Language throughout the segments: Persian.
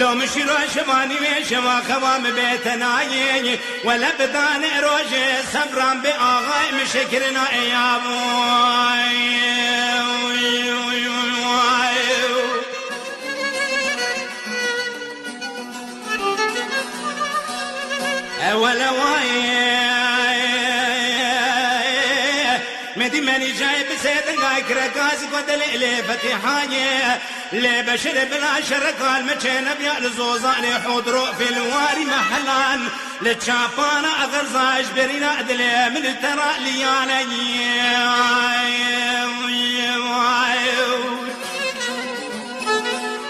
لو مشي روشواني وشوا خوام بيتناي ولا بدان روجي صبران بآغاي مشكرنا يا بوي ولا واي مدي ماني جاي بسيد غايك ركاز قدل إلي فتحاية لي بشر بلا شركال مچين بيا لزوزاني حضرو في الواري محلان لتشافانا أغرزاش برينا أدلي من الترى لياني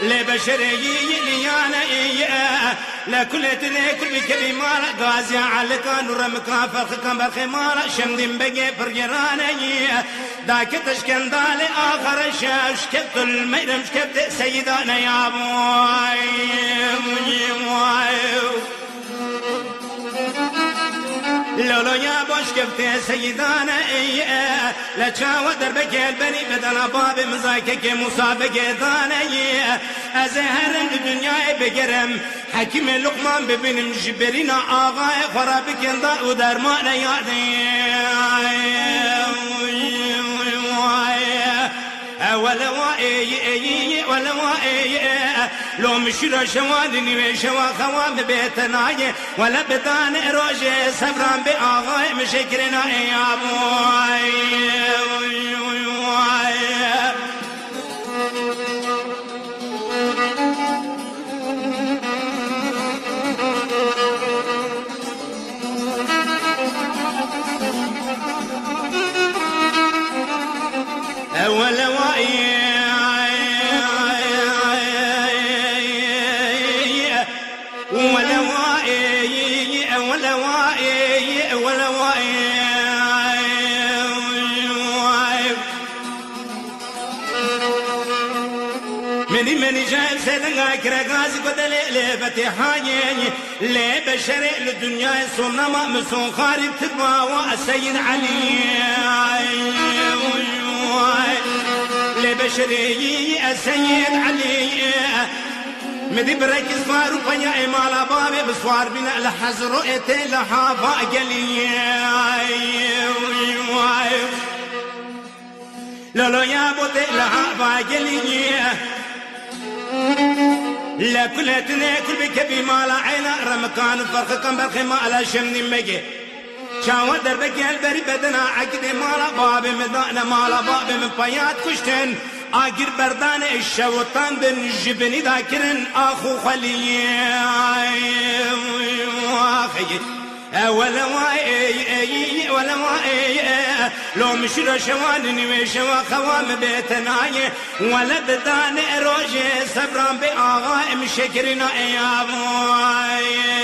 لبشري ليانا لكل كل بكبي مالا غازي على كان ورمكا فرخ كان برخي مالا شمدين بقي برجراني داك تشكن دالي آخر شاش كبت الميرم شكبت سيدانا يا بوي لولو يا بوش كفتي سيدانا لا تشاوى دربك البني بدل باب مزايكك مسابقة داني أزهر الدنيا بقرم حكيم لقمان ببنم جبرنا آغاي خرابك انضاء ودرمانا يادي ولا واي ولا واي لو مشي شوادني وشوا خوام بيتناي ولا بدان روجي صبران بآغاي مشكرنا يا بوي ولا واي ولا واي ولا واي ولا واي مني جاي سيدنا كرغاز بدل لفتحاني لي بشر الدنيا صومنا ما مسون خارب تبوا والسيد علي لبشري السيد علي مدي بركز فارو بيا إمالا بابي بصوار بنا لحزرو إتي لحافا قلي لولو يا بوتي لحافا قلي لا كل تنكل بكبي مالا عينا رمكان فرق كم برخي مالا شمني مجي شاوى دربك البري بدنا عقد مالا بابي مدانا مالا بابي من بيات كشتن آقر بردان الشوطان بن جبني ذاكرن آخو خلي ولا واي ولا واي لو مشي شواني وشوا خوام بيتناي ولا بدان روجي صبران بآغاي مشكرنا يا بوي